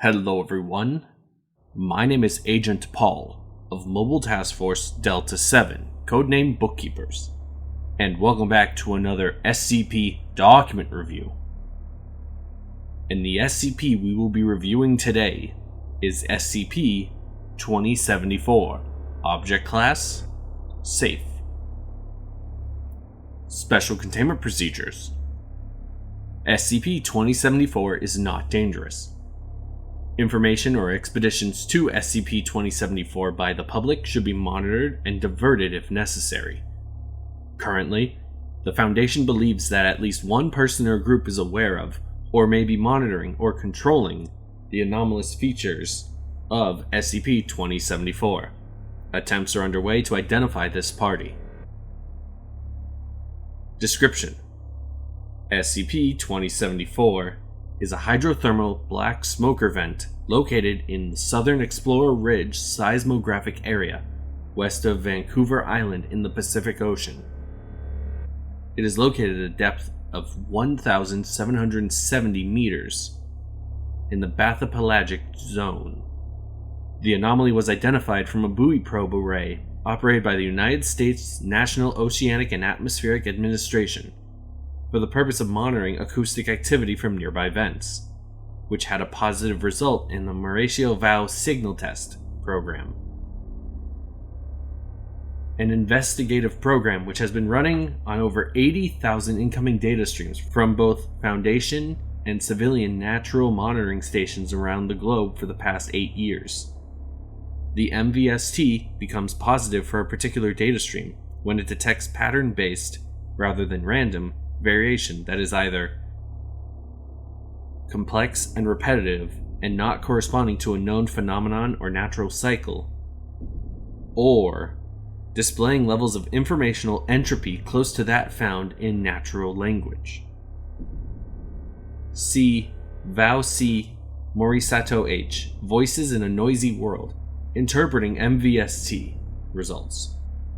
Hello everyone, my name is Agent Paul of Mobile Task Force Delta 7, codename Bookkeepers, and welcome back to another SCP document review. And the SCP we will be reviewing today is SCP-2074, Object Class, Safe. Special Containment Procedures. SCP-2074 is not dangerous. Information or expeditions to SCP-2074 by the public should be monitored and diverted if necessary. Currently, the Foundation believes that at least one person or group is aware of, or may be monitoring or controlling, the anomalous features of SCP-2074. Attempts are underway to identify this party. Description: SCP-2074 is a hydrothermal black smoker vent located in the Southern Explorer Ridge seismographic area, west of Vancouver Island in the Pacific Ocean. It is located at a depth of 1,770 meters in the bathypelagic zone. The anomaly was identified from a buoy probe array operated by the United States National Oceanic and Atmospheric Administration for the purpose of monitoring acoustic activity from nearby vents, which had a positive result in the Mauricio Vau signal test program. An investigative program which has been running on over 80,000 incoming data streams from both Foundation and civilian natural monitoring stations around the globe for the past 8 years. The MVST becomes positive for a particular data stream when it detects pattern-based, rather than random, variation that is either complex and repetitive and not corresponding to a known phenomenon or natural cycle, or displaying levels of informational entropy close to that found in natural language. See Vau C. Morisato H. Voices in a Noisy World, Interpreting MVST Results.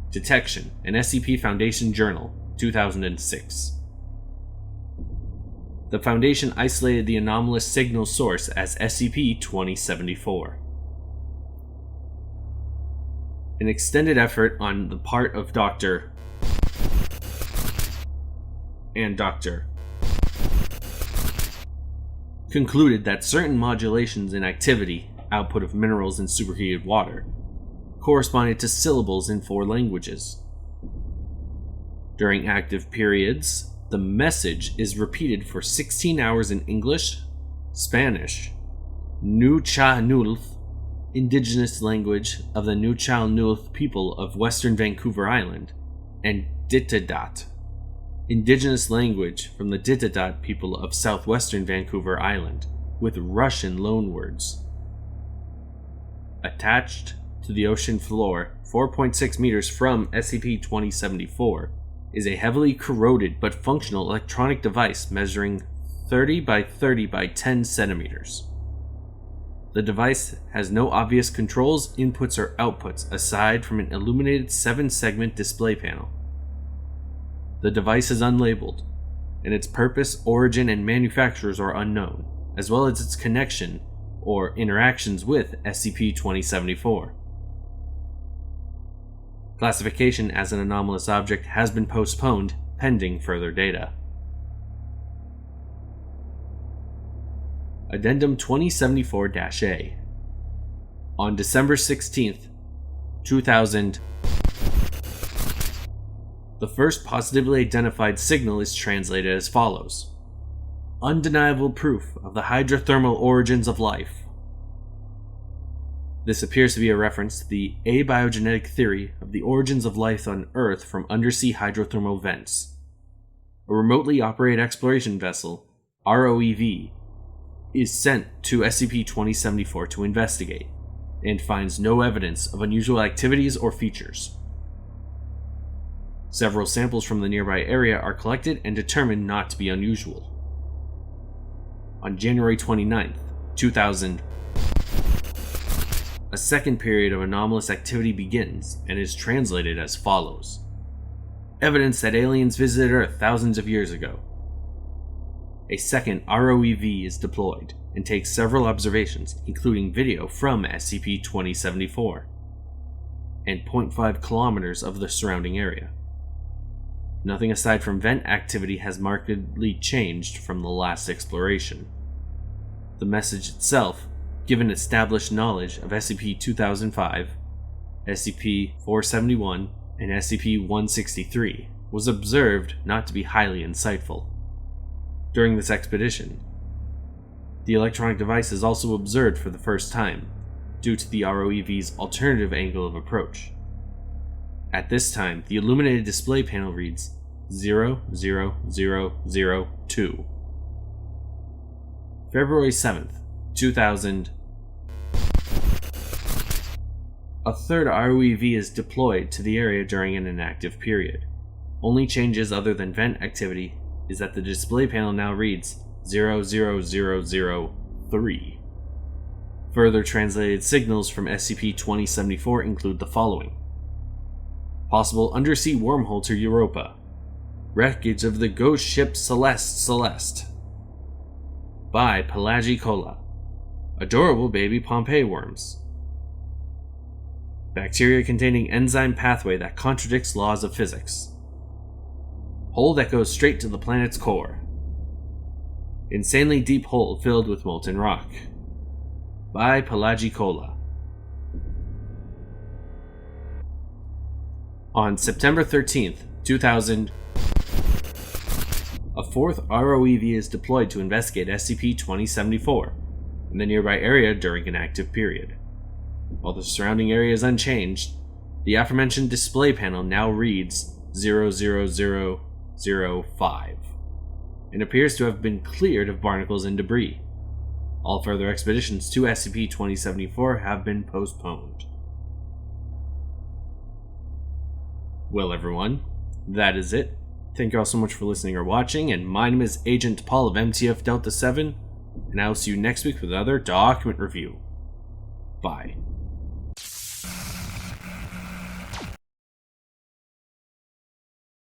Detection, an SCP Foundation Journal, 2006. The Foundation isolated the anomalous signal source as SCP-2074. An extended effort on the part of Dr. and Dr. concluded that certain modulations in activity, output of minerals in superheated water, corresponded to syllables in 4 languages. During active periods, the message is repeated for 16 hours in English, Spanish, Nuu-chah-nulth, indigenous language of the Nuu-chah-nulth people of Western Vancouver Island, and Ditidat, indigenous language from the Ditidat people of southwestern Vancouver Island, with Russian loanwords. Attached to the ocean floor, 4.6 meters from SCP-2074, is a heavily corroded but functional electronic device measuring 30 by 30 by 10 centimeters. The device has no obvious controls, inputs, or outputs aside from an illuminated 7-segment display panel. The device is unlabeled, and its purpose, origin, and manufacturers are unknown, as well as its connection or interactions with SCP-2074. Classification as an anomalous object has been postponed pending further data. Addendum 2074-A. On December 16th, 2000, the first positively identified signal is translated as follows: undeniable proof of the hydrothermal origins of life. This appears to be a reference to the abiogenetic theory of the origins of life on Earth from undersea hydrothermal vents. A remotely operated exploration vessel, ROEV, is sent to SCP-2074 to investigate, and finds no evidence of unusual activities or features. Several samples from the nearby area are collected and determined not to be unusual. On January 29th, 2000, a second period of anomalous activity begins and is translated as follows: evidence that aliens visited Earth thousands of years ago. A second ROEV is deployed and take several observations, including video from SCP-2074, and 0.5 kilometers of the surrounding area. Nothing aside from vent activity has markedly changed from the last exploration. The message itself, given established knowledge of SCP-2005, SCP-471, and SCP-163, was observed not to be highly insightful. During this expedition, the electronic device is also observed for the first time, due to the ROEV's alternative angle of approach. At this time, the illuminated display panel reads 00002. February 7th, 2000. A third ROEV is deployed to the area during an inactive period. Only changes other than vent activity is that the display panel now reads 00003. Further translated signals from SCP-2074 include the following: possible undersea wormhole to Europa, wreckage of the ghost ship Celeste, by Pelagicola, adorable baby Pompeii worms, bacteria containing enzyme pathway that contradicts laws of physics, hole that goes straight to the planet's core, insanely deep hole filled with molten rock, by Pelagicola. On September 13th, 2000, a fourth ROEV is deployed to investigate SCP-2074 in the nearby area during an active period. While the surrounding area is unchanged, the aforementioned display panel now reads 00005 and appears to have been cleared of barnacles and debris. All further expeditions to SCP-2074 have been postponed. Well, everyone, that is it. Thank you all so much for listening or watching, and my name is Agent Paul of MTF Delta 7, and I will see you next week with another document review. Bye.